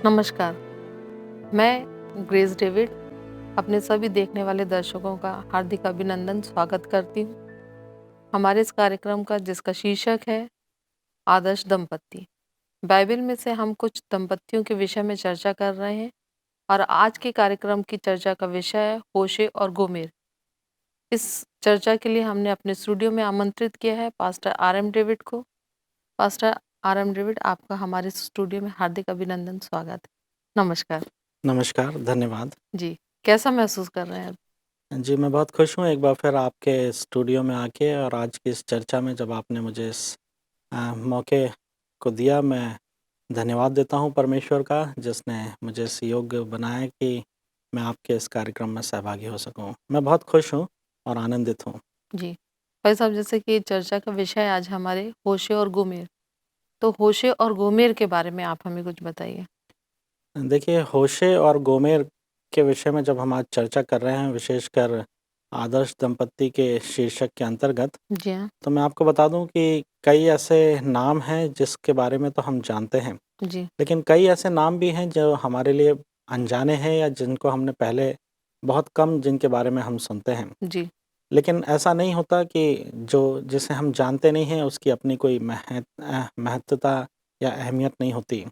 नमस्कार, मैं grace David अपने सभी देखने वाले दर्शकों का हार्दिक अभिनंदन स्वागत करती हूँ। हमारे इस कार्यक्रम का जिसका शीर्षक है आदर्श दंपति। बाइबल में से हम कुछ दंपतियों के विषय में चर्चा कर रहे हैं और आज के कार्यक्रम की चर्चा का विषय है होशे और गोमेर। इस चर्चा के लिए हमने अपने स्टूडियो में आमंत्रित किया है पास्टर आर.एम. डेविड को। Pastor RM. डेविड, आपका हमारे स्टूडियो में हार्दिक अभिनंदन स्वागत है। नमस्कार। नमस्कार, धन्यवाद। जी, कैसा महसूस कर रहे हैं? जी, मैं बहुत खुश हूँ एक बार फिर आपके स्टूडियो में आके और आज की इस चर्चा में जब आपने मुझे इस मौके को दिया, मैं धन्यवाद देता हूँ परमेश्वर का, जिसने मुझे इस योग्य बनाया कि मैं आपके इस कार्यक्रम में सहभागी हो सकूँ। मैं बहुत खुश हूँ और आनंदित हूँ। जी। भाई साहब, जैसे कि चर्चा का विषय आज हमारे होशे और गोमेर। तो होशे और गोमेर के बारे में आप हमें कुछ बताइए? देखिए, होशे और गोमेर के विषय में जब हम आज चर्चा कर रहे हैं, विशेषकर आदर्श दंपति के शीर्षक के अंतर्गत, जी हाँ। तो मैं आपको बता दूँ कि कई ऐसे नाम हैं जिसके बारे में तो हम जानते हैं। जी, लेकिन कई ऐसे नाम भी हैं जो हमारे लिए अनजाने हैं या जिनको हमने पहले बहुत कम जिनके बारे में हम सुनते हैं। जी, लेकिन ऐसा नहीं होता कि जो जिसे हम जानते नहीं हैं उसकी अपनी कोई महत्वता या अहमियत नहीं होती।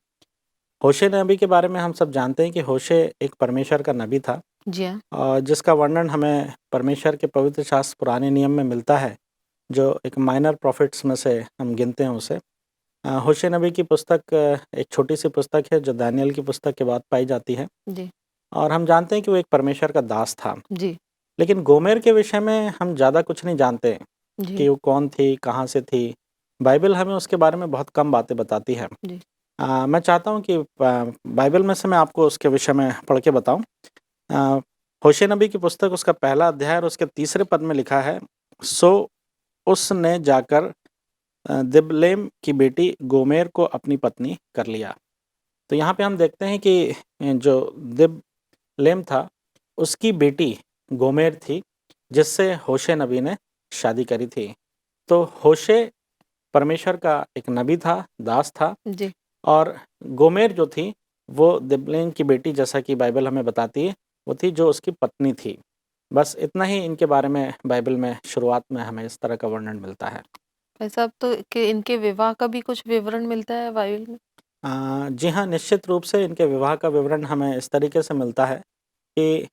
होशे नबी के बारे में हम सब जानते हैं कि होशे एक परमेश्वर का नबी था जी हाँ। और जिसका वर्णन हमें परमेश्वर के पवित्र शास्त्र पुराने नियम में मिलता है, जो एक माइनर प्रॉफिट्स में से हम गिनते हैं उसे। होशे नबी की पुस्तक एक छोटी-सी पुस्तक है जो दानियल की पुस्तक के बाद पाई जाती है जी, और हम जानते हैं कि वो एक परमेश्वर का दास था। जी, लेकिन गोमेर के विषय में हम ज़्यादा कुछ नहीं जानते जी, कि वो कौन थी, कहाँ से थी। बाइबल हमें उसके बारे में बहुत कम बातें बताती है। जी, मैं चाहता हूँ कि बाइबल में से मैं आपको उसके विषय में पढ़ के बताऊँ। अ, होशे नबी की पुस्तक उसका पहला अध्याय और उसके तीसरे पद में लिखा है, सो उसने जाकर दिबलेम की बेटी गोमेर को अपनी पत्नी कर लिया। तो यहाँ पे हम देखते हैं कि जो दिबलेम था, उसकी बेटी गोमेर थी, जिससे होशे नबी ने शादी करी थी। तो होशे परमेश्वर का एक नबी था, दास था जी। और गोमेर जो थी, वो दिबलेम की बेटी जैसा कि बाइबल हमें बताती है, वो थी जो उसकी पत्नी थी। बस इतना ही इनके बारे में बाइबल में शुरुआत में हमें इस तरह का वर्णन मिलता है। भाई साहब, तो कि इनके विवाह का भी कुछ विवरण मिलता है बाइबल में? जी हाँ, निश्चित रूप से इनके विवाह का विवरण हमें इस तरीके से मिलता है कि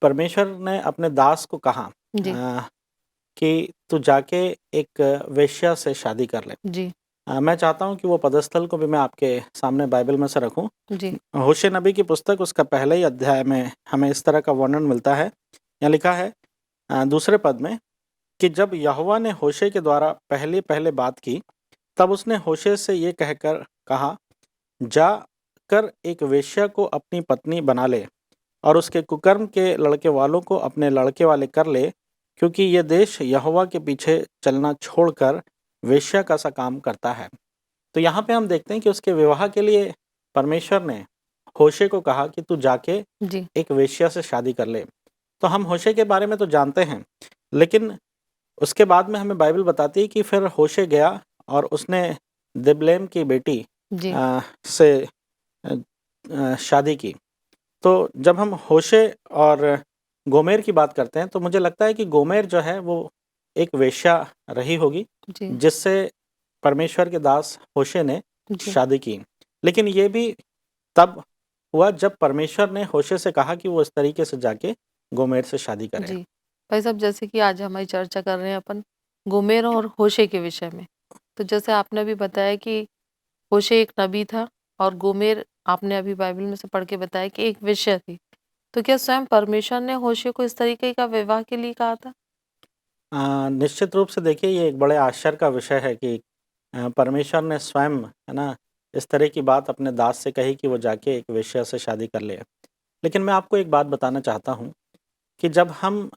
परमेश्वर ने अपने दास को कहा जी, कि तू जाके एक वेश्या से शादी कर ले। जी, मैं चाहता हूँ कि वो पदस्थल को भी मैं आपके सामने बाइबल में से रखूँ। जी, होशे नबी की पुस्तक उसका पहले ही अध्याय में हमें इस तरह का वर्णन मिलता है। यहाँ लिखा है दूसरे पद में कि जब यहोवा ने होशे के द्वारा पहले-पहले बात की, तब उसने होशे से ये कहकर कहा, जाकर एक वेश्या को अपनी पत्नी बना ले और उसके कुकर्म के लड़के वालों को अपने लड़के वाले कर ले, क्योंकि ये देश यहोवा के पीछे चलना छोड़कर वेश्या का सा काम करता है। तो यहाँ पे हम देखते हैं कि उसके विवाह के लिए परमेश्वर ने होशे को कहा कि तू जाके जी, एक वेश्या से शादी कर ले। तो हम होशे के बारे में तो जानते हैं, लेकिन उसके बाद में हमें बाइबल बताती है कि फिर होशे गया और उसने दिबलेम की बेटी जी, से शादी की। तो जब हम होशे और गोमेर की बात करते हैं, तो मुझे लगता है कि गोमेर जो है वो एक वेश्या रही होगी, जी, जिससे परमेश्वर के दास होशे ने जी, शादी की। लेकिन ये भी तब हुआ जब परमेश्वर ने होशे से कहा कि वो इस तरीके से जाके गोमेर से शादी करे। जी। भाई साहब, जैसे कि आज हमारी चर्चा कर रहे हैं अपन गोमेर और होशे के विषय में। तो जैसे आपने अभी बताया कि होशे एक नबी था और गोमेर आपने अभी बाइबल में से पढ़ के बताया कि एक वेश्या थी। तो क्या स्वयं परमेश्वर ने होशे को इस तरीके का विवाह के लिए कहा था? निश्चित रूप से देखिए ये एक बड़े आश्चर्य का विषय है कि परमेश्वर ने स्वयं, है ना, इस तरह की बात अपने दास से कही कि वो जाके एक वेश्या से शादी कर ले। लेकिन मैं आपको एक बात बताना चाहता हूँ कि जब हम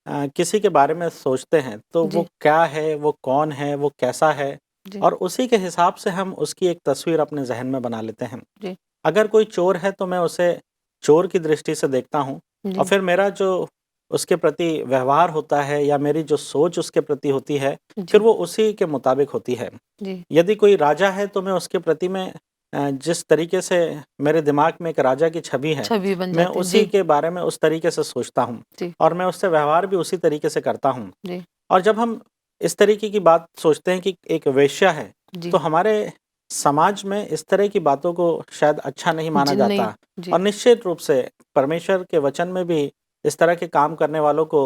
किसी के बारे में सोचते हैं तो वो जी, क्या है, वो कौन है, वो कैसा है जी, और उसी के हिसाब से हम उसकी एक तस्वीर अपने ज़हन में बना लेते हैं। जी, अगर कोई चोर है तो मैं उसे चोर की दृष्टि से देखता हूँ और जी, फिर मेरा जो उसके प्रति व्यवहार होता है या मेरी जो सोच उसके प्रति होती है, फिर जी, वो उसी के मुताबिक होती है। जी, यदि कोई राजा है तो मैं उसके प्रति में जिस तरीके से मेरे दिमाग में एक राजा की छवि है, छवि बन मैं जाती है। उसी जी, के बारे में उस तरीके से सोचता हूँ जी, और मैं उससे व्यवहार भी उसी तरीके से करता हूँ। जी, और जब हम इस तरीके की बात सोचते हैं कि एक वेश्या है, जी, तो हमारे समाज में इस तरह की बातों को शायद अच्छा नहीं माना जी, नहीं, जाता जी, और निश्चित रूप से परमेश्वर के वचन में भी इस तरह के काम करने वालों को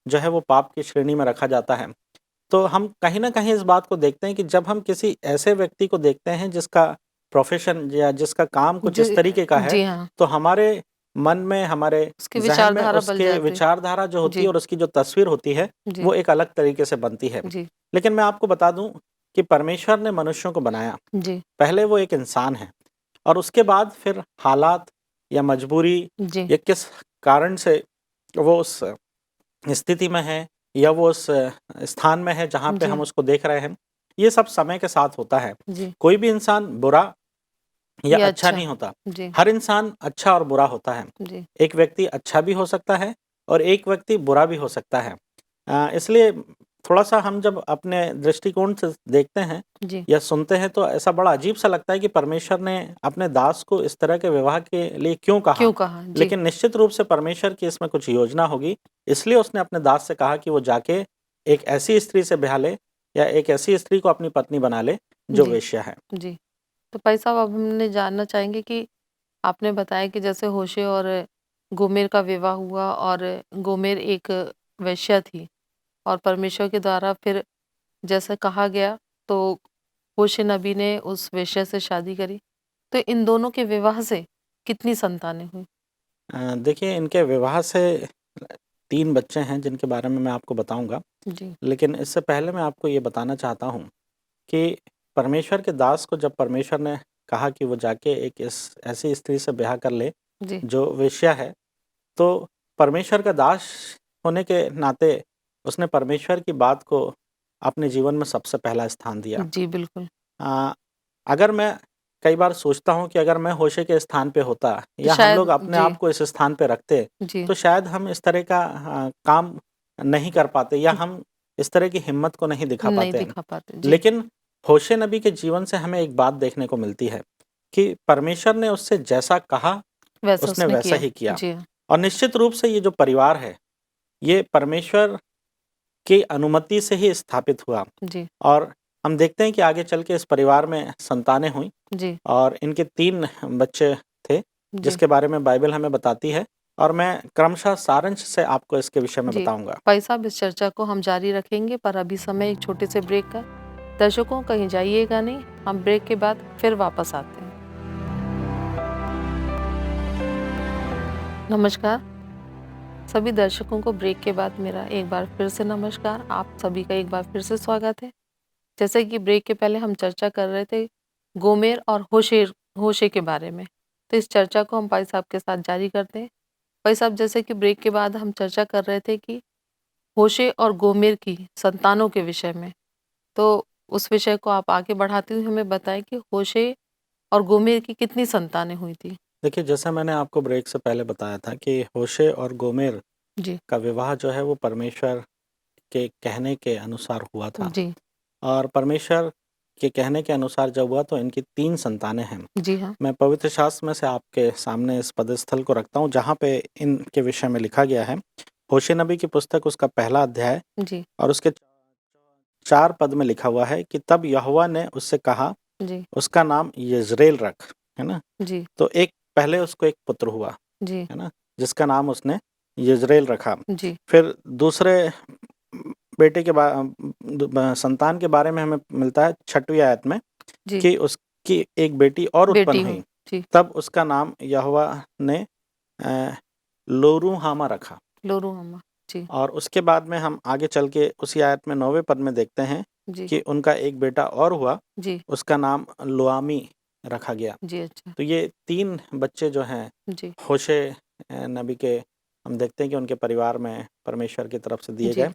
जो है वो पाप की श्रेणी में रखा जाता है। तो हम कहीं न कहीं इस बात को देखते हैं कि जब हम किसी ऐसे व्यक्ति को देखते हैं जिसका प्रोफ़ेशन या जिसका काम कुछ जो इस तरीके का है, जी हाँ, तो हमारे मन में, हमारे उसकी ज़हन में विचारधारा बदल उसके जाती है। विचारधारा जो होती है जी, और उसकी जो तस्वीर होती है, जी, वो एक अलग तरीके से बनती है। जी, लेकिन मैं आपको बता दूँ कि परमेश्वर ने मनुष्यों को बनाया, जी, पहले वो एक इंसान है और उसके बाद फिर हालात या मजबूरी जी, या किस कारण से वो उस स्थिति में है या वो उस स्थान में है जहाँ पे जी, हम उसको देख रहे हैं, ये सब समय के साथ होता है। जी, कोई भी इंसान बुरा या ये अच्छा अच्छा। नहीं होता, जी, हर इंसान अच्छा और बुरा होता है। जी, एक व्यक्ति अच्छा भी हो सकता है और एक व्यक्ति बुरा भी हो सकता है। इसलिए थोड़ा-सा हम जब अपने दृष्टिकोण से देखते हैं जी, या सुनते हैं तो ऐसा बड़ा अजीब-सा लगता है कि परमेश्वर ने अपने दास को इस तरह के विवाह के लिए क्यों कहा? क्यों कहा? जी, लेकिन निश्चित रूप से परमेश्वर की इसमें कुछ योजना होगी, इसलिए उसने अपने दास से कहा कि वो जाके एक ऐसी स्त्री से ब्याह ले या एक ऐसी स्त्री को अपनी पत्नी बना ले जो जी, वेश्या है। जी। तो भाई साहब अब हमने जानना चाहेंगे कि आपने बताया कि जैसे होशे और गोमेर का विवाह हुआ और गोमेर एक वेश्या थी और परमेश्वर के द्वारा फिर जैसे कहा गया तो होशे नबी ने उस वेश्या से शादी करी। तो इन दोनों के विवाह से कितनी संतानें हुई? देखिए इनके विवाह से 3 बच्चे हैं जिनके बारे में मैं आपको बताऊँगा। जी, लेकिन इससे पहले मैं आपको ये बताना चाहता हूँ कि परमेश्वर के दास को जब परमेश्वर ने कहा कि वो जाके एक इस ऐसी स्त्री से ब्याह कर ले जी, जो वेश्या है, तो परमेश्वर का दास होने के नाते उसने परमेश्वर की बात को अपने जीवन में सबसे पहला स्थान दिया। जी, बिल्कुल। अ, अगर मैं कई बार सोचता हूँ कि अगर मैं होशे के स्थान पे होता तो या हम लोग शायद अपने जी, आप को इस स्थान पे रखते, जी, तो शायद हम इस तरह का काम नहीं कर पाते या हम इस तरह की हिम्मत को नहीं दिखा नहीं पाते। दिखा पाते। जी, लेकिन होशे नबी के जीवन से हमें एक बात देखने को मिलती है कि परमेश्वर ने उससे जैसा कहा, वैसा उसने उसने वैसा किया। ही किया जी, हाँ, और निश्चित रूप से ये जो परिवार है, ये परमेश्वर की अनुमति से ही स्थापित हुआ जी, और हम देखते हैं कि आगे चल के इस परिवार में संतानें हुईं जी, और इनके 3 बच्चे थे, जी, जिसके बारे में बाइबल हमें बताती है और मैं क्रमशः सारांश से आपको इसके विषय में जी। बताऊँगा। भाई साहब इस चर्चा को हम जारी रखेंगे पर अभी समय एक छोटे से ब्रेक का। दर्शकों कहीं जाइएगा नहीं, हम ब्रेक के बाद फिर वापस आते हैं। नमस्कार, सभी दर्शकों को ब्रेक के बाद मेरा एक बार फिर से नमस्कार। आप सभी का एक बार फिर से स्वागत है। जैसे कि ब्रेक के पहले हम चर्चा कर रहे थे गोमेर और होशे के बारे में। तो इस चर्चा को हम भाई साहब के साथ जारी करते हैं। भाई साहब जैसे कि ब्रेक के बाद हम चर्चा कर रहे थे कि होशे और गोमेर की संतानों के विषय में। तो उस विषय को आप आगे बढ़ाते हुए हमें बताएँ कि होशे और गोमेर की कितनी संतानें हुई थी? देखिए, जैसा मैंने आपको ब्रेक से पहले बताया था कि होशे और गोमेर जी, का विवाह जो है वो परमेश्वर के कहने के अनुसार हुआ था जी, और परमेश्वर के कहने के अनुसार जब हुआ तो इनकी 3 संतानें हैं। जी हाँ, मैं पवित्र शास्त्र में से आपके सामने इस पदस्थल को रखता हूँ जहाँ पे इनके विषय में लिखा गया है। होशे नबी की पुस्तक उसका पहला अध्याय जी, और उसके 4 पद में लिखा हुआ है कि तब यहोवा ने उससे कहा, जी, उसका नाम यिज्रेल रख, है ना? जी, तो एक पहले उसको एक पुत्र हुआ, जी, है ना? जिसका नाम उसने यिज्रेल रखा। जी, फिर दूसरे बेटे के संतान के बारे में हमें मिलता है 6वीं आयत में जी, कि उसकी एक बेटी और उत्पन्न बेटी हूँ। हुई। जी, तब उसका नाम यहोवा ने अ, लोरुहामा रखा लोरुहम्मा। जी, और उसके बाद में हम आगे चल के उसी आयत में 9वें पद में देखते हैं जी, कि उनका एक बेटा और हुआ, जी, उसका नाम लोआमी रखा गया। जी, अच्छा। तो ये 3 बच्चे जो हैं जी, होशे नबी के हम देखते हैं कि उनके परिवार में परमेश्वर की तरफ से दिए जी, गए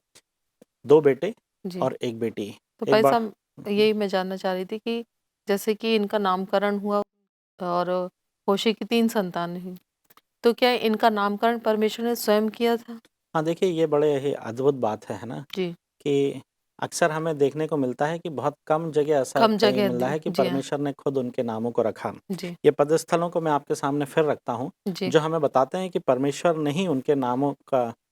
2 बेटे जी। और 1 बेटी। तो एक भाई बार साहब यही मैं जानना चाह रही थी कि जैसे कि इनका नामकरण हुआ और होशे की 3 संतानें हुईं। तो क्या इनका नामकरण परमेश्वर ने स्वयं किया था? हाँ, देखिए ये बड़े ही अद्भुत बात है ना? जी, कि अक्सर हमें देखने को मिलता है कि बहुत कम जगह ऐसा कम कहीं जगह मिला है कि जी हाँ। परमेश्वर ने खुद उनके नामों को रखा। जी, ये पदस्थलों को मैं आपके सामने फिर रखता हूँ, जी, जो हमें बताते हैं कि परमेश्वर ने ही उनके नामों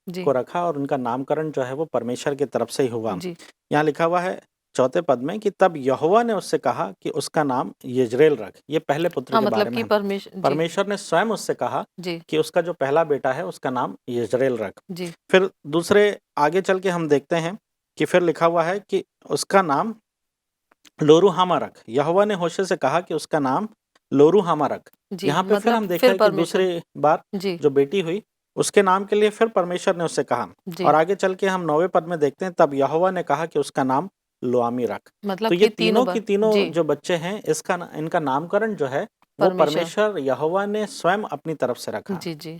जी, को रखा और उनका नामकरण जो है वो परमेश्वर की तरफ से ही हुआ। जी। यहाँ लिखा हुआ है चौथे पद में कि तब यहोवा ने उससे कहा कि उसका नाम यिज्रेल रख। ये पहले पुत्र हाँ, के मतलब बारे में कि है। जी, परमेश्वर ने स्वयं उससे कहा जी, कि उसका जो पहला बेटा है उसका नाम यिज्रेल रख। जी, फिर दूसरे आगे चल के हम देखते हैं कि फिर लिखा हुआ है कि उसका नाम लोरुहामा रख। यहोवा ने होशे से कहा कि उसका नाम लोरुहामा रख। जी, यहाँ पे फिर मतलब हम देखते फिर हैं कि परमेश्वर दूसरी बार जी, जो बेटी हुई उसके नाम के लिए फिर परमेश्वर ने उससे कहा। और जी, आगे चल के हम 9वें पद में देखते हैं तब यहोवा ने कहा कि उसका नाम लोआमी रख। मतलब तो ये कि तीनों तीनों की बार तीनों जी, जो बच्चे हैं इनका नामकरण जो है वो परमेश्वर परमेश्वर यहोवा ने स्वयं अपनी तरफ से रखा। जी, जी।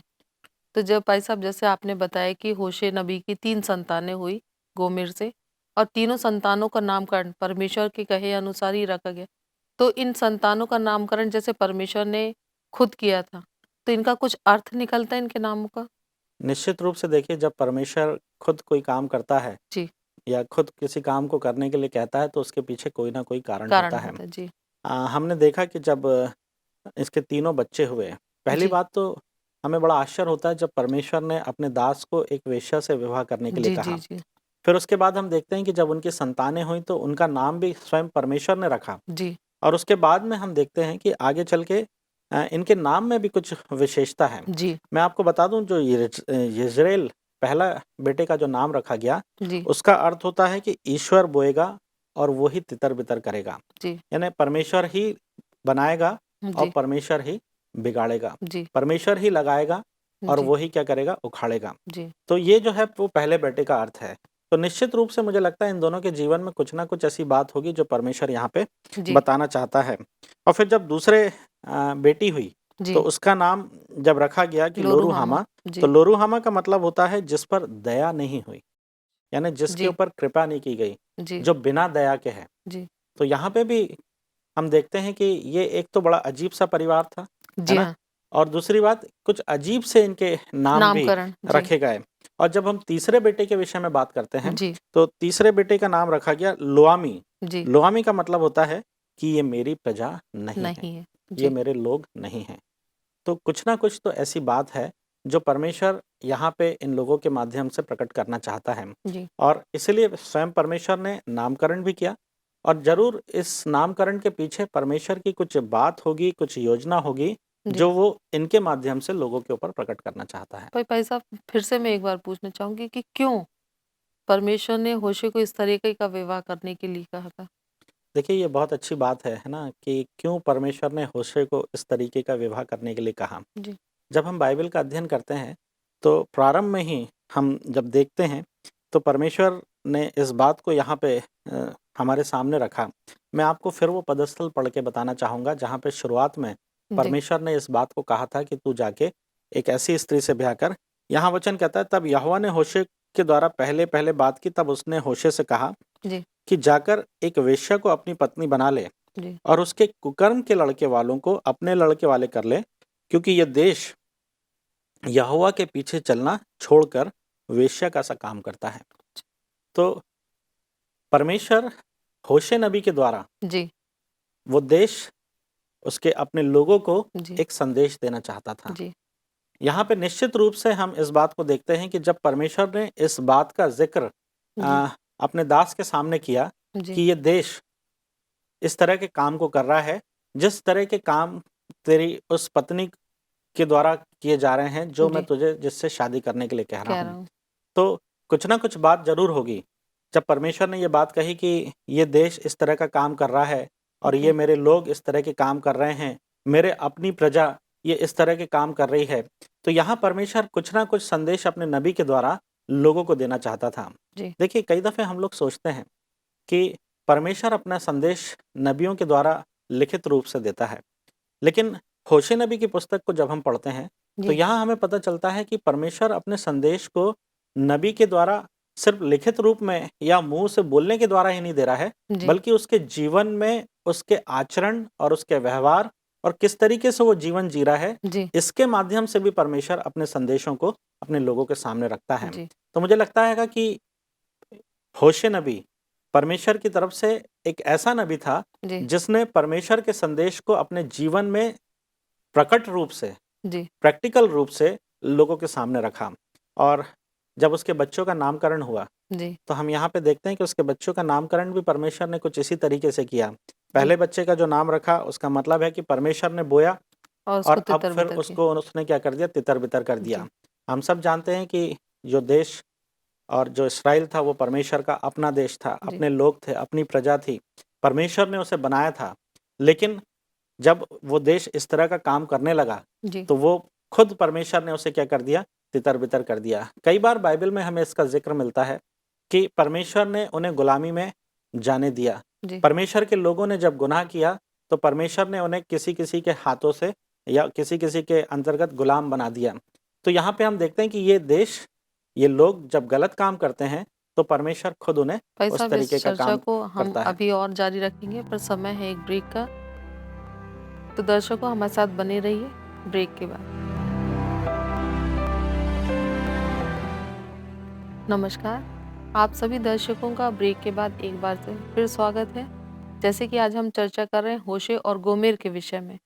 तो जब भाई साहब जैसे आपने बताया कि होशे नबी की 3 संतानें हुई गोमेर से और तीनों संतानों का नामकरण परमेश्वर के कहे अनुसार ही रखा गया। तो इन संतानों का नामकरण जैसे परमेश्वर ने खुद किया था, तो इनका कुछ अर्थ निकलता है इनके नामों का? निश्चित रूप से देखिए जब परमेश्वर खुद कोई काम करता है जी, या खुद किसी काम को करने के लिए कहता है तो उसके पीछे कोई ना कोई कारण कारण होता है। होता है। जी, हमने देखा कि जब इसके तीनों बच्चे हुए, पहली जी, बात तो हमें बड़ा आश्चर्य होता है जब परमेश्वर ने अपने दास को एक वेश्या से विवाह करने के लिए जी, जी, कहा। जी, फिर उसके बाद हम देखते हैं कि जब उनकी संतानें हुईं तो उनका नाम भी स्वयं परमेश्वर ने रखा। जी, और उसके बाद में हम देखते हैं कि आगे चल के इनके नाम में भी कुछ विशेषता है। जी, मैं आपको बता दूं जो यिज्रेल पहला बेटे का जो नाम रखा गया, जी, उसका अर्थ होता है कि ईश्वर बोएगा और वो ही तितर-बितर करेगा। जी, यानी परमेश्वर ही बनाएगा और जी, परमेश्वर ही बिगाड़ेगा। जी, परमेश्वर ही लगाएगा और जी, वो ही क्या करेगा? उखाड़ेगा। जी, तो ये जो है वो पहले बेटे का अर्थ है। तो निश्चित रूप से मुझे लगता है इन दोनों के जीवन में कुछ ना कुछ ऐसी बात होगी जो परमेश्वर यहाँ पे जी, बताना चाहता है। और फिर जब दूसरे बेटी हुई तो जी, उसका नाम जब रखा गया कि लोरुहामा। लोरुहामा, तो जी, लोरुहामा का मतलब होता है जिस पर दया नहीं हुई, यानी जिसके जी, ऊपर कृपा नहीं की गई, जी, जो बिना दया के है। जी, तो यहाँ पे भी हम देखते हैं कि ये एक तो बड़ा अजीब-सा परिवार था, है जी ना? हाँ, और दूसरी बात कुछ अजीब से इनके नाम भी नामकरण। जी, रखे गए। और जब हम तीसरे बेटे के विषय में बात करते हैं, जी, तो तीसरे बेटे का नाम रखा गया लोआमी। जी, लोआमी का मतलब होता है कि ये मेरी प्रजा नहीं है, नहीं है। ये जी, मेरे लोग नहीं हैं। तो कुछ ना कुछ तो ऐसी बात है जो परमेश्वर यहाँ पे इन लोगों के माध्यम से प्रकट करना चाहता है। जी, और इसीलिए स्वयं परमेश्वर ने नामकरण भी किया और ज़रूर इस नामकरण के पीछे परमेश्वर की कुछ बात होगी, कुछ योजना होगी, जी। जो वो इनके माध्यम से लोगों के ऊपर प्रकट करना चाहता है। भाई भाई साहब फिर से मैं एक बार पूछना चाहूँगी कि क्यों परमेश्वर ने होशे को इस तरीके का विवाह करने के लिए कहा था? देखिए, ये बहुत अच्छी बात है ना? कि क्यों परमेश्वर ने होशे को इस तरीके का विवाह करने के लिए कहा। जी, जब हम बाइबल का अध्ययन करते हैं, तो प्रारंभ में ही हम जब देखते हैं, तो परमेश्वर ने इस बात को यहाँ पे हमारे सामने रखा। मैं आपको फिर वो पदस्थल पढ़ के बताना चाहूँगा, जहाँ पे शुरुआत में जी, परमेश्वर ने इस बात को कहा था कि तू जाके एक ऐसी स्त्री से ब्याह कर। यहाँ वचन कहता है, तब यहोवा ने होशे के द्वारा पहले-पहले बात की, तब उसने होशे से कहा जी, कि जाकर एक वेश्या को अपनी पत्नी बना ले जी, और उसके कुकर्म के लड़के वालों को अपने लड़के वाले कर ले, क्योंकि ये देश यहोवा के पीछे चलना छोड़कर वेश्या का सा काम करता है। तो परमेश्वर होशे नबी के द्वारा जी, वो देश उसके अपने लोगों को जी, एक संदेश देना चाहता था। जी, यहाँ पे निश्चित रूप से हम इस बात को देखते हैं कि जब परमेश्वर ने इस बात का ज़िक्र जी, अपने दास के सामने किया जी, कि ये देश इस तरह के काम को कर रहा है, जिस तरह के काम तेरी उस पत्नी के द्वारा किए जा रहे हैं, जो मैं जी, तुझे जिससे शादी करने के लिए कह रहा कह रहा हूँ। हूँ। तो कुछ ना कुछ बात ज़रूर होगी। जब परमेश्वर ने ये बात कही कि ये देश इस तरह का काम कर रहा है और ओके, ये मेरे लोग इस तरह के काम कर रहे हैं, मेरे अपनी प्रजा ये इस तरह के काम कर रही है, तो यहाँ परमेश्वर कुछ ना कुछ संदेश अपने नबी के द्वारा लोगों को देना चाहता था। जी, देखिए, कई दफ़े हम लोग सोचते हैं कि परमेश्वर अपना संदेश नबियों के द्वारा लिखित रूप से देता है। लेकिन होशे नबी की पुस्तक को जब हम पढ़ते हैं, तो जी, यहाँ हमें पता चलता है कि परमेश्वर अपने संदेश को नबी के द्वारा सिर्फ लिखित रूप में या मुँह से बोलने के द्वारा ही नहीं दे रहा है, जी, बल्कि उसके जीवन में, उसके आचरण और उसके व्यवहार और किस तरीके से वो जीवन जी रहा है, जी, इसके माध्यम से भी परमेश्वर अपने संदेशों को अपने लोगों के सामने रखता है। जी, तो मुझे लगता है कि होशे नबी परमेश्वर की तरफ से एक ऐसा नबी था जी, जिसने परमेश्वर के संदेश को अपने जीवन में प्रकट रूप से, जी, प्रैक्टिकल रूप से लोगों के सामने रखा। और जब उसके बच्चों का नामकरण हुआ, जी, तो हम यहाँ पे देखते हैं कि उसके बच्चों का नामकरण भी परमेश्वर ने कुछ इसी तरीके से किया। जी, पहले बच्चे का जो नाम रखा, उसका मतलब है कि परमेश्वर ने बोया और उसको और अब फिर तितर-बितर किया। उसको उसने क्या कर दिया, तितर-बितर कर दिया। जी, हम सब जानते हैं कि जो देश और जो इस्राएल था, वो परमेश्वर का अपना देश था, जी, अपने लोग थे, अपनी प्रजा थी। परमेश्वर ने उसे बनाया था। लेकिन जब वो देश इस तरह का काम करने लगा, जी, तो वो खुद परमेश्वर ने उसे क्या कर दिया, तितर-बितर कर दिया। कई बार बाइबल में हमें इसका ज़िक्र मिलता है कि परमेश्वर ने उन्हें गुलामी में जाने दिया। जी, परमेश्वर के लोगों ने जब गुनाह किया, तो परमेश्वर ने उन्हें किसी-किसी के हाथों से या किसी-किसी के अंतर्गत गुलाम बना दिया। तो यहाँ पे हम देखते हैं कि ये देश, ये लोग जब गलत काम करते हैं, तो परमेश्वर खुद उन्हें भाई उस साहब, इस तरीके का चर्चा काम को हम करता है। अभी और जारी रखेंगे, पर समय है एक ब्रेक का। तो दर्शकों, हमारे साथ बने रहिए ब्रेक के बाद। नमस्कार, आप सभी दर्शकों का ब्रेक के बाद एक बार से फिर स्वागत है। जैसे कि आज हम चर्चा कर रहे हैं होशे और गोमेर के विषय में,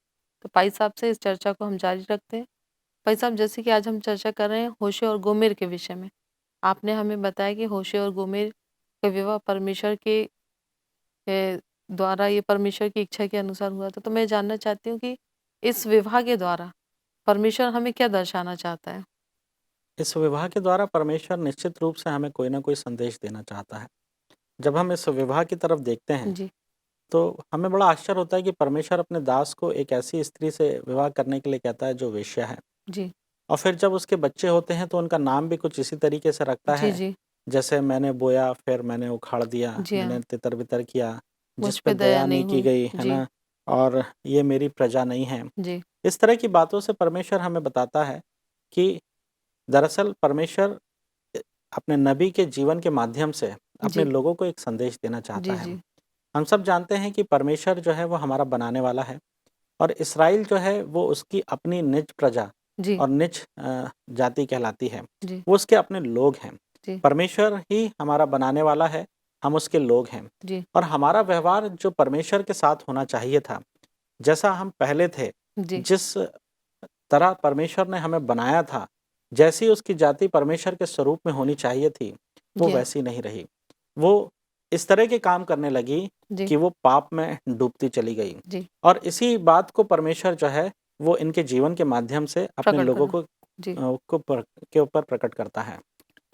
तो भाई साहब से इस चर्चा को हम जारी रखते हैं। भाई साहब, जैसे कि आज हम चर्चा कर रहे हैं होशे और गोमेर के विषय में, आपने हमें बताया कि होशे और गोमेर का विवाह परमेश्वर के द्वारा, ये परमेश्वर की इच्छा के अनुसार हुआ था। तो मैं जानना चाहती हूँ कि इस विवाह के द्वारा परमेश्वर हमें क्या दर्शाना चाहता है? इस विवाह के द्वारा परमेश्वर निश्चित रूप से हमें कोई ना कोई संदेश देना चाहता है। जब हम इस विवाह की तरफ देखते हैं, जी, तो हमें बड़ा आश्चर्य होता है कि परमेश्वर अपने दास को एक ऐसी स्त्री से विवाह करने के लिए कहता है जो वेश्या है। जी, और फिर जब उसके बच्चे होते हैं, तो उनका नाम भी कुछ इसी तरीके से रखता जी, है, जी, जैसे मैंने बोया, फिर मैंने उखाड़ दिया, जी हाँ, मैंने तितर-बितर किया, मुझ जिस पे पे दया दया नहीं नहीं की हुई। गई, है जी, ना? और ये मेरी प्रजा नहीं है। जी, इस तरह की बातों से परमेश्वर हमें बताता है कि दरअसल परमेश्वर अ, अपने नबी के जीवन के माध्यम से अपने जी, लोगों को एक संदेश देना चाहता जी, है। जी, हम सब जानते हैं कि परमेश्वर जो है वो हमारा बनाने वाला है, और इस्राएल जो है वो उसकी अपनी निज प्रजा जी, और निज जाति कहलाती है। जी, वो उसके अपने लोग हैं। जी, परमेश्वर ही हमारा बनाने वाला है, हम उसके लोग हैं। जी, और हमारा व्यवहार जो परमेश्वर के साथ होना चाहिए था, जैसा हम पहले थे, जी, जिस तरह परमेश्वर ने हमें बनाया था, जैसी उसकी जाति परमेश्वर के स्वरूप में होनी चाहिए थी, वो जी हाँ, वैसी नहीं रही। वो इस तरह के काम करने लगी जी, कि वो पाप में डूबती चली गई। जी, और इसी बात को परमेश्वर जो है, वो इनके जीवन के माध्यम से अपने प्रकट लोगों करा। को जी, के ऊपर प्रकट करता है।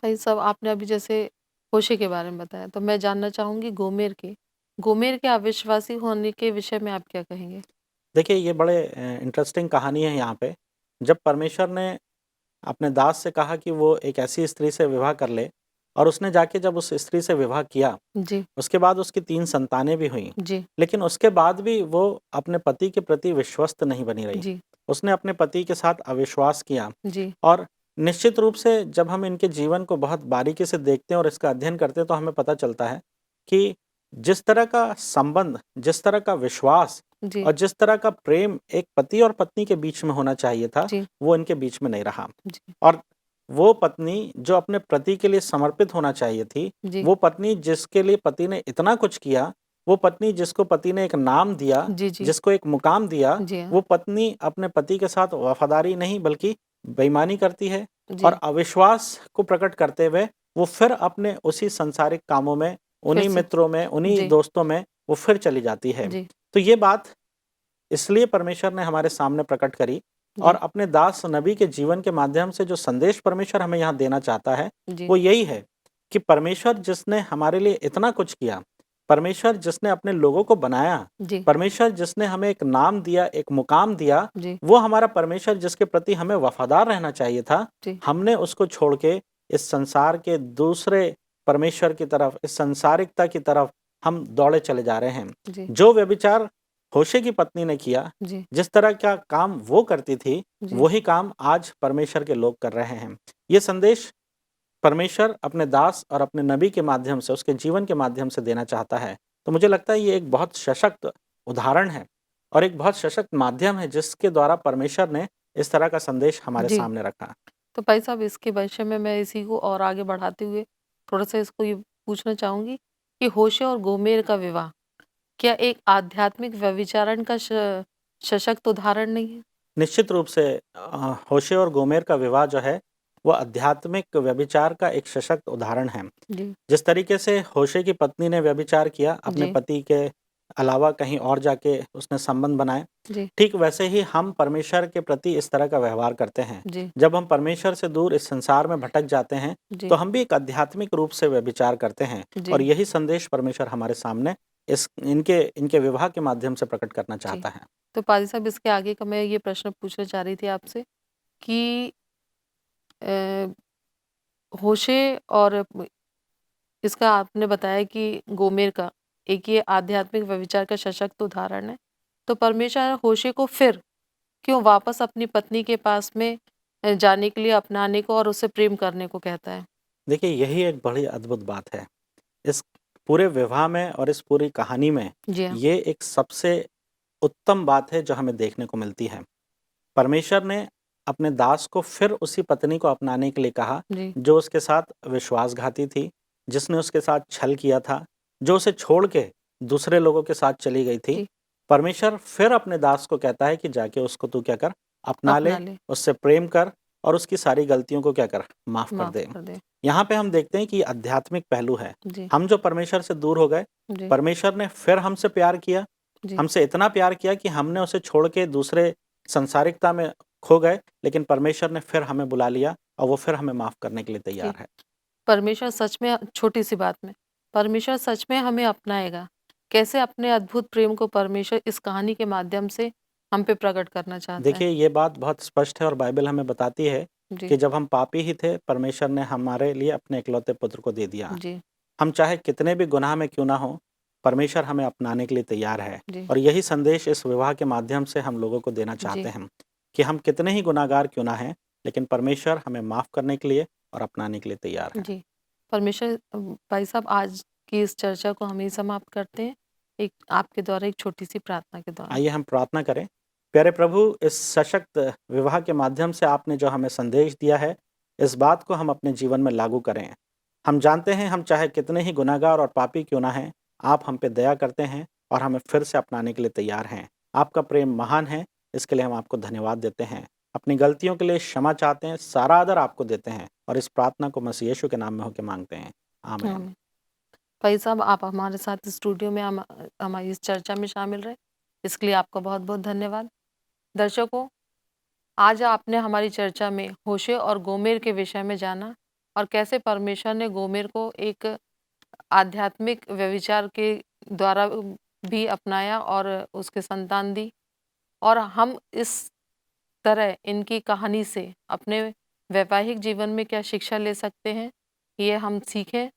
भाई साहब, आपने अभी जैसे होशे के बारे में बताया, तो मैं जानना चाहूँगी गोमेर के। गोमेर के अविश्वासी होने के विषय में आप क्या कहेंगे? देखिए, ये बड़े इंटरेस्टिंग कहानी है यहाँ पे। जब परमेश्वर ने अपने दास से कहा कि वो एक ऐसी स्त्री से विवाह कर ले, और उसने जाके जब उस स्त्री से विवाह किया, जी, उसके बाद उसकी 3 संतानें भी हुईं। जी, लेकिन उसके बाद भी वो अपने पति के प्रति विश्वस्त नहीं बनी रही। जी, उसने अपने पति के साथ अविश्वास किया। जी, और निश्चित रूप से जब हम इनके जीवन को बहुत बारीकी से देखते हैं और इसका अध्ययन करते हैं, तो हमें पता चलता है कि जिस तरह का संबंध, जिस तरह का विश्वास जी, और जिस तरह का प्रेम एक पति और पत्नी के बीच में होना चाहिए था, जी, वो इनके बीच में नहीं रहा। जी, और वो पत्नी जो अपने पति के लिए समर्पित होना चाहिए थी, जी, वो पत्नी जिसके लिए पति ने इतना कुछ किया, वो पत्नी जिसको पति ने एक नाम दिया, जी, जी, जिसको एक मुकाम दिया, जी हाँ, वो पत्नी अपने पति के साथ वफ़ादारी नहीं बल्कि बेईमानी करती है। और जी, अविश्वास को प्रकट करते हुए वो फिर अपने उसी सांसारिक कामों में, फिर उन्हीं से मित्रों में, उन्हीं जी, दोस्तों में वो फिर चली जाती है। जी, तो ये बात इसलिए परमेश्वर ने हमारे सामने प्रकट करी, और जी, अपने दास नबी के जीवन के माध्यम से जो संदेश परमेश्वर हमें यहाँ देना चाहता है, जी, वो यही है कि परमेश्वर जिसने हमारे लिए इतना कुछ किया, परमेश्वर जिसने अपने लोगों को बनाया, जी, परमेश्वर जिसने हमें एक नाम दिया, एक मुकाम दिया, जी, वो हमारा परमेश्वर जिसके प्रति हमें वफादार रहना चाहिए था, जी, हमने उसको छोड़ के इस संसार के दूसरे परमेश्वर की तरफ, इस संसारिकता की तरफ हम दौड़े चले जा रहे हैं। जी, जो व्यभिचार होशे की पत्नी ने किया, जी, जिस तरह का काम वो करती थी, जी, वही काम आज परमेश्वर के लोग कर रहे हैं। ये संदेश परमेश्वर अपने दास और अपने नबी के माध्यम से, उसके जीवन के माध्यम से देना चाहता है। तो मुझे लगता है ये एक बहुत सशक्त उदाहरण है और एक बहुत सशक्त माध्यम है, जिसके द्वारा परमेश्वर ने इस तरह का संदेश हमारे जी। सामने रखा। तो भाई साहब, इसके विषय में मैं इसी को और आगे बढ़ाते हुए थोड़ा-सा इसको ये पूछना चाहूँगी कि होशे और गोमेर का विवाह क्या एक आध्यात्मिक व्यभिचारण का सशक्त उदाहरण नहीं है? निश्चित रूप से होशे और गोमेर का विवाह जो है वो आध्यात्मिक व्यभिचार का एक सशक्त उदाहरण है। जी, जिस तरीके से होशे की पत्नी ने व्यभिचार किया, अपने जी, पति के अलावा कहीं और जाके उसने संबंध बनाए, जी, ठीक वैसे ही हम परमेश्वर के प्रति इस तरह का व्यवहार करते हैं। जी, जब हम परमेश्वर से दूर इस संसार में भटक जाते हैं, तो जी, हम भी एक आध्यात्मिक रूप से व्यभिचार करते हैं और जी, यही संदेश परमेश्वर हमारे सामने इस इनके इनके विवाह के माध्यम से प्रकट करना जी। चाहता है। तो पादी साहब, इसके आगे का मैं ये प्रश्न पूछना चाह रही थी आपसे कि अ, होशे और इसका आपने बताया कि गोमेर का एक ये आध्यात्मिक व्यभिचार का सशक्त उदाहरण है। तो परमेश्वर होशे को फिर क्यों वापस अपनी पत्नी के पास में जाने के लिए अपनाने को और उससे प्रेम करने को कहता है? देखिए, यही एक बड़ी अद्भुत बात है। इस पूरे विवाह में और इस पूरी कहानी में जी हाँ, ये एक सबसे उत्तम बात है जो हमें देखने को मिलती है। परमेश्वर ने अपने दास को फिर उसी पत्नी को अपनाने के लिए कहा, जी, जो उसके साथ विश्वासघाती थी, जिसने उसके साथ छल किया था, जो उसे छोड़ के दूसरे लोगों के साथ चली गई थी। जी, परमेश्वर फिर अपने दास को कहता है कि जाके उसको तू क्या कर, अपना अपना ले, ले, उससे प्रेम कर और उसकी सारी गलतियों को क्या कर, माफ़ कर माफ़ दे। कर दे। यहाँ पे हम देखते हैं कि ये आध्यात्मिक पहलू है। जी, हम जो परमेश्वर से दूर हो गए, जी, परमेश्वर ने फिर हमसे प्यार किया, जी, हमसे इतना प्यार किया कि हमने उसे छोड़ के दूसरे संसारिकता में खो गए, लेकिन परमेश्वर ने फिर हमें बुला लिया और वो फिर हमें माफ़ करने के लिए जी। तैयार है। परमेश्वर सच में छोटी-सी बात में, परमेश्वर सच में हमें अपनाएगा। कैसे अपने अद्भुत प्रेम को परमेश्वर इस कहानी के माध्यम से हम पे प्रकट करना चाहता है? देखिए, ये बात बहुत स्पष्ट है और बाइबल हमें बताती है जी, कि जब हम पापी ही थे, परमेश्वर ने हमारे लिए अपने इकलौते पुत्र को दे दिया। जी, हम चाहे कितने भी गुनाह में क्यों ना हों, परमेश्वर हमें अपनाने के लिए तैयार है जी, और यही संदेश इस विवाह के माध्यम से हम लोगों को देना चाहते जी, हैं कि हम कितने ही गुनाहगार क्यों ना हैं, लेकिन परमेश्वर हमें माफ़ करने के लिए और अपनाने के लिए तैयार है। जी। परमेश्वर भाई साहब, आज की इस चर्चा को हम यहीं समाप्त करते हैं। एक आपके द्वारा एक छोटी-सी प्रार्थना के द्वारा। आइए हम प्रार्थना करें। प्यारे प्रभु, इस सशक्त विवाह के माध्यम से आपने जो हमें संदेश दिया है, इस बात को हम अपने जीवन में लागू करें। हम जानते हैं हम चाहे कितने ही गुनहगार और पापी क्यों ना हैं, आप हम पे दया करते हैं और हमें फिर से अपनाने के लिए तैयार हैं। आपका प्रेम महान है, इसके लिए हम आपको धन्यवाद देते हैं। अपनी गलतियों के लिए क्षमा चाहते हैं, सारा आदर आपको देते हैं और इस प्रार्थना को मसीह यीशु के नाम में होकर मांगते हैं। आमीन। आमीन। भाई साहब, आप हमारे साथ स्टूडियो में हमारी इस चर्चा में शामिल रहे, इसके लिए आपका बहुत-बहुत धन्यवाद। दर्शकों, आज आपने हमारी चर्चा में होशे और गोमेर के विषय में जाना और कैसे परमेश्वर ने गोमेर को एक आध्यात्मिक व्यभिचार के द्वारा भी अपनाया और उसके संतान दी। और हम इस तरह इनकी कहानी से अपने वैवाहिक जीवन में क्या शिक्षा ले सकते हैं, ये हम सीखें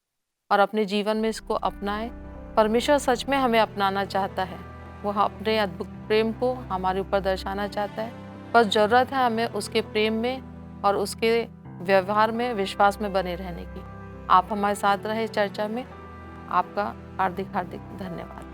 और अपने जीवन में इसको अपनाएं। परमेश्वर सच में हमें अपनाना चाहता है। वह अपने अद्भुत प्रेम को हमारे ऊपर दर्शाना चाहता है। बस ज़रूरत है हमें उसके प्रेम में और उसके व्यवहार में, विश्वास में बने रहने की। आप हमारे साथ रहे चर्चा में। आपका हार्दिक हार्दिक धन्यवाद।